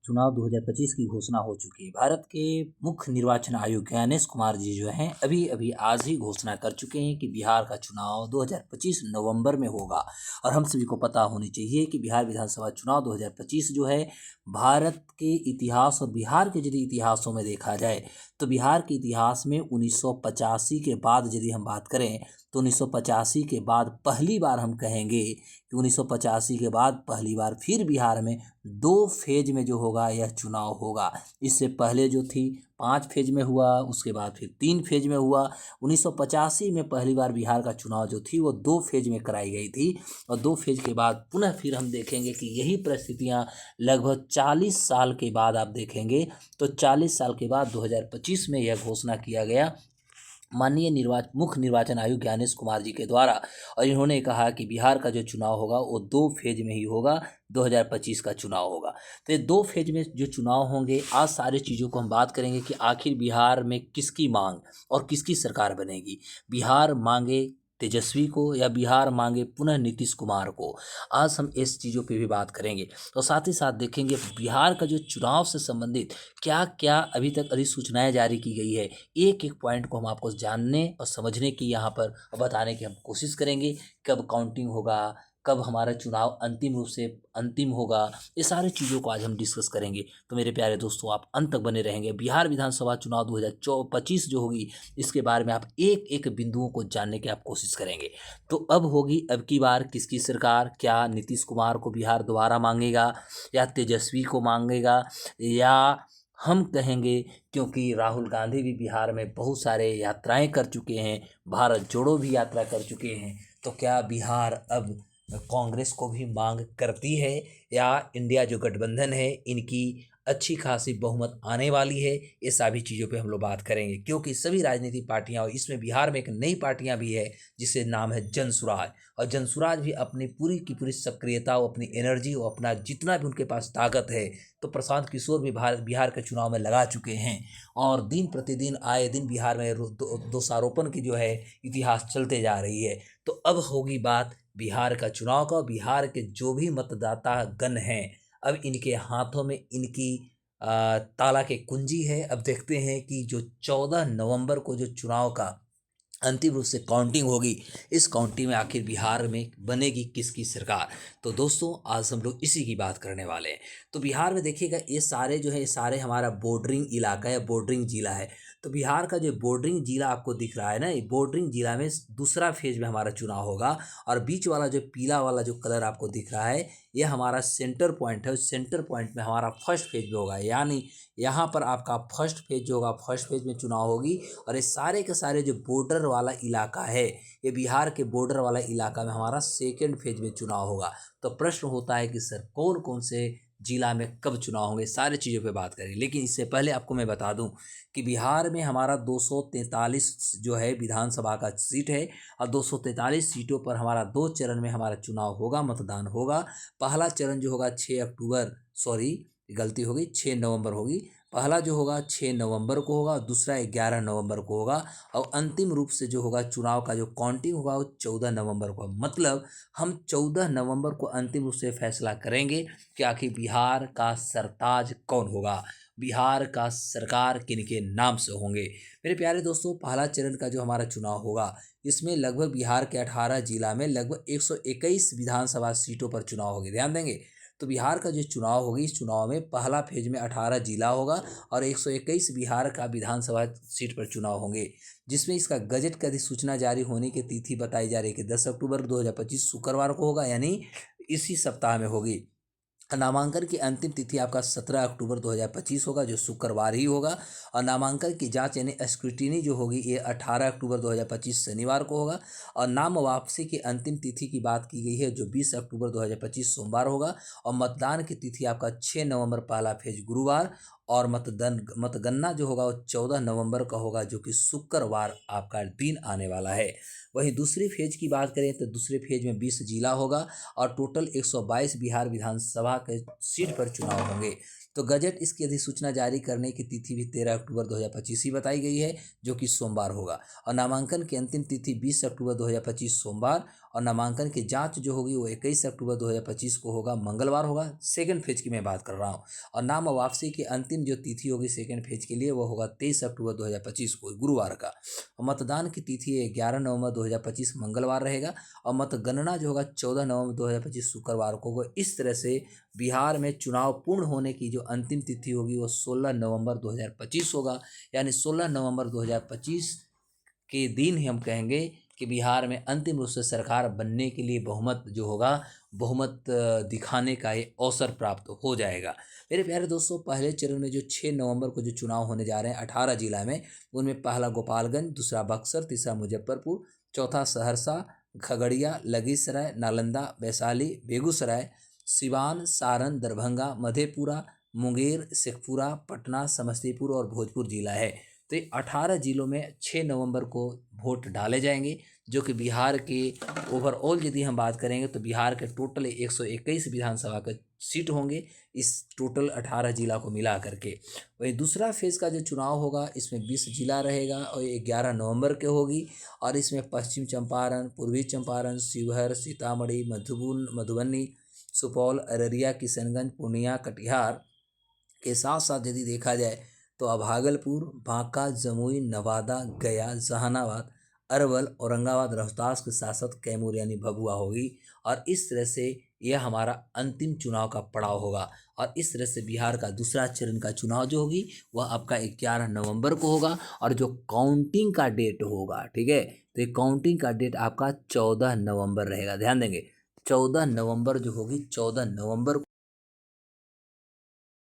चुनाव 2025 की घोषणा हो चुकी है। भारत के मुख्य निर्वाचन आयुक्त ज्ञानेश कुमार जी जो हैं अभी-अभी आज ही घोषणा कर चुके हैं कि बिहार का चुनाव 2025 नवंबर में होगा। और हम सभी को पता होनी चाहिए कि बिहार विधानसभा चुनाव 2025 जो है भारत के इतिहास और बिहार के यदि इतिहासों में देखा जाए तो बिहार के इतिहास में 1985 के बाद यदि हम बात करें तो 1985 के बाद पहली बार हम कहेंगे कि 1985 के बाद पहली बार फिर बिहार में 2 फेज में जो होगा यह चुनाव होगा। इससे पहले जो थी 5 फेज में हुआ, उसके बाद फिर 3 फेज में हुआ। 1985 में पहली बार बिहार का चुनाव जो थी वो 2 फेज में कराई गई थी और 2 फेज के बाद पुनः फिर हम देखेंगे कि यही परिस्थितियां लगभग 40 साल के बाद आप देखेंगे तो 40 साल के बाद 2025 में यह घोषणा किया गया माननीय मुख्य निर्वाचन आयुक्त ज्ञानेश कुमार जी के द्वारा। और इन्होंने कहा कि बिहार का जो चुनाव होगा वो 2 फेज में ही होगा, 2025 का चुनाव होगा। तो ये 2 फेज में जो चुनाव होंगे, आज सारी चीज़ों को हम बात करेंगे कि आखिर बिहार में किसकी मांग और किसकी सरकार बनेगी। बिहार मांगे तेजस्वी को या बिहार मांगे पुनः नीतीश कुमार को, आज हम इस चीज़ों पे भी बात करेंगे। तो साथ ही साथ देखेंगे बिहार का जो चुनाव से संबंधित क्या क्या अभी तक अधिसूचनाएं जारी की गई है, एक एक पॉइंट को हम आपको जानने और समझने की यहाँ पर बताने की हम कोशिश करेंगे। कब काउंटिंग होगा, कब हमारा चुनाव अंतिम रूप से अंतिम होगा, ये सारी चीज़ों को आज हम डिस्कस करेंगे। तो मेरे प्यारे दोस्तों, आप अंत तक बने रहेंगे। बिहार विधानसभा चुनाव 2025 जो होगी इसके बारे में आप एक एक बिंदुओं को जानने की आप कोशिश करेंगे। तो अब होगी अब की बार किसकी सरकार, क्या नीतीश कुमार को बिहार दोबारा मांगेगा या तेजस्वी को मांगेगा, या हम कहेंगे क्योंकि राहुल गांधी भी बिहार में बहुत सारे यात्राएं कर चुके हैं, भारत जोड़ो भी यात्रा कर चुके हैं, तो क्या बिहार अब कांग्रेस को भी मांग करती है या इंडिया जो गठबंधन है इनकी अच्छी खासी बहुमत आने वाली है। ये सभी चीज़ों पे हम लोग बात करेंगे क्योंकि सभी राजनीतिक पार्टियां, और इसमें बिहार में एक नई पार्टियां भी है जिसे नाम है जनसुराज। और जनसुराज भी अपनी पूरी की पूरी सक्रियता और अपनी एनर्जी और अपना जितना भी उनके पास ताकत है, तो प्रशांत किशोर भी बिहार के चुनाव में लगा चुके हैं। और दिन प्रतिदिन आए दिन बिहार में दोषारोपण की जो है इतिहास चलते जा रही है। तो अब होगी बात बिहार का चुनाव का। बिहार के जो भी मतदाता गण हैं, अब इनके हाथों में इनकी ताला की कुंजी है। अब देखते हैं कि जो 14 नवंबर को जो चुनाव का अंतिम रूप से काउंटिंग होगी, इस काउंटिंग में आखिर बिहार में बनेगी किसकी सरकार। तो दोस्तों, आज हम लोग इसी की बात करने वाले हैं। तो बिहार में देखिएगा ये सारे जो है, ये सारे हमारा बॉर्डरिंग इलाका है, बॉर्डरिंग जिला है। तो बिहार का जो बॉर्डरिंग जिला आपको दिख रहा है ना, ये बॉर्डरिंग जिला में दूसरा फेज में हमारा चुनाव होगा। और बीच वाला जो पीला वाला जो कलर आपको दिख रहा है, ये हमारा सेंटर पॉइंट है। उस सेंटर पॉइंट में हमारा फर्स्ट फेज में होगा, यानी यहाँ पर आपका फर्स्ट फेज जो होगा, फर्स्ट फेज में चुनाव होगी। और ये सारे के सारे जो बॉर्डर वाला इलाका है, ये बिहार के बॉर्डर वाला इलाका में हमारा सेकेंड फेज में चुनाव होगा। तो प्रश्न होता है कि सर कौन कौन से जिला में कब चुनाव होंगे, सारी चीज़ों पे बात करें। लेकिन इससे पहले आपको मैं बता दूं कि बिहार में हमारा 243 जो है विधानसभा का सीट है। और 243 सीटों पर हमारा 2 चरण में हमारा चुनाव होगा, मतदान होगा। पहला चरण जो होगा 6 अक्टूबर, सॉरी गलती हो गई, 6 नवंबर होगी। पहला जो होगा 6 नवंबर को होगा, दूसरा 11 नवंबर को होगा। और अंतिम रूप से जो होगा चुनाव का जो काउंटिंग होगा वो 14 नवंबर को। मतलब हम 14 नवंबर को अंतिम रूप से फैसला करेंगे कि आखिर बिहार का सरताज कौन होगा, बिहार का सरकार किन के नाम से होंगे। मेरे प्यारे दोस्तों, पहला चरण का जो हमारा चुनाव होगा, इसमें लगभग बिहार के 18 जिला में लगभग 121 विधानसभा सीटों पर चुनाव होंगे। ध्यान देंगे, तो बिहार का जो चुनाव होगी, इस चुनाव में पहला फेज में 18 जिला होगा और 121 बिहार का विधानसभा सीट पर चुनाव होंगे। जिसमें इसका गजट की अधिसूचना जारी होने की तिथि बताई जा रही है कि 10 अक्टूबर 2025 शुक्रवार को होगा, यानी इसी सप्ताह में होगी। नामांकन की अंतिम तिथि आपका 17 अक्टूबर 2025 होगा, जो शुक्रवार ही होगा। और नामांकन की जांच यानी स्क्रूटिनी जो होगी, ये 18 अक्टूबर 2025 शनिवार को होगा। और नाम वापसी की अंतिम तिथि की बात की गई है, जो 20 अक्टूबर 2025 सोमवार होगा। और मतदान की तिथि आपका 6 नवंबर पहला फेज गुरुवार। और मतगणना जो होगा वो 14 नवंबर का होगा, जो कि शुक्रवार आपका दिन आने वाला है। वहीं दूसरी फेज की बात करें तो दूसरे फेज में 20 जिला होगा और टोटल 122 बिहार विधानसभा के सीट पर चुनाव होंगे। तो गजट इसकी अधिसूचना जारी करने की तिथि भी 13 अक्टूबर 2025 ही बताई गई है, जो कि सोमवार होगा। और नामांकन की अंतिम तिथि 20 अक्टूबर 2025 सोमवार। और नामांकन की जांच जो होगी वो 21 अक्टूबर 2025 को होगा, मंगलवार होगा। सेकंड फेज की मैं बात कर रहा हूँ। और नाम वापसी की अंतिम जो तिथि होगी सेकंड फेज के लिए वो होगा 23 अक्टूबर 2025 को, गुरुवार का। और मतदान की तिथि 11 नवंबर 2025 मंगलवार रहेगा। और मतगणना जो होगा 14 नवंबर 2025 शुक्रवार को होगा। इस तरह से बिहार में चुनाव पूर्ण होने की जो अंतिम तिथि होगी वो 16 नवंबर 2025 होगा। यानी 16 नवंबर 2025 के दिन ही हम कहेंगे कि बिहार में अंतिम रूप से सरकार बनने के लिए बहुमत जो होगा, बहुमत दिखाने का ये अवसर प्राप्त हो जाएगा। मेरे प्यारे दोस्तों, पहले चरण में जो 6 नवंबर को जो चुनाव होने जा रहे हैं 18 जिला में, उनमें पहला गोपालगंज, दूसरा बक्सर, तीसरा मुजफ्फरपुर, चौथा सहरसा, खगड़िया, लखीसराय, नालंदा, वैशाली, बेगूसराय, सिवान, सारण, दरभंगा, मधेपुरा, मुंगेर, शेखपुरा, पटना, समस्तीपुर और भोजपुर जिला है। तो ये 18 जिलों में 6 नवंबर को वोट डाले जाएंगे, जो कि बिहार के ओवरऑल यदि हम बात करेंगे तो बिहार के टोटल 121 विधानसभा के सीट होंगे इस टोटल 18 जिला को मिला करके। वही दूसरा फेज का जो चुनाव होगा इसमें 20 जिला रहेगा और ये 11 नवंबर के होगी। और इसमें पश्चिम चंपारण, पूर्वी चंपारण, शिवहर, सीतामढ़ी, मधुबनी, सुपौल, अररिया, किशनगंज, पूर्णिया, कटिहार के साथ साथ यदि देखा जाए तो अब भागलपुर, बांका, जमुई, नवादा, गया, जहानाबाद, अरवल, औरंगाबाद, रोहतास के साथ साथ कैमूर यानी भभुआ होगी। और इस तरह से यह हमारा अंतिम चुनाव का पड़ाव होगा। और इस तरह से बिहार का दूसरा चरण का चुनाव जो होगी वह आपका 11 नवंबर को होगा। और जो काउंटिंग का डेट होगा, ठीक है, तो ये काउंटिंग का डेट आपका 14 नवंबर रहेगा। ध्यान देंगे 14 नवंबर जो होगी, 14 नवंबर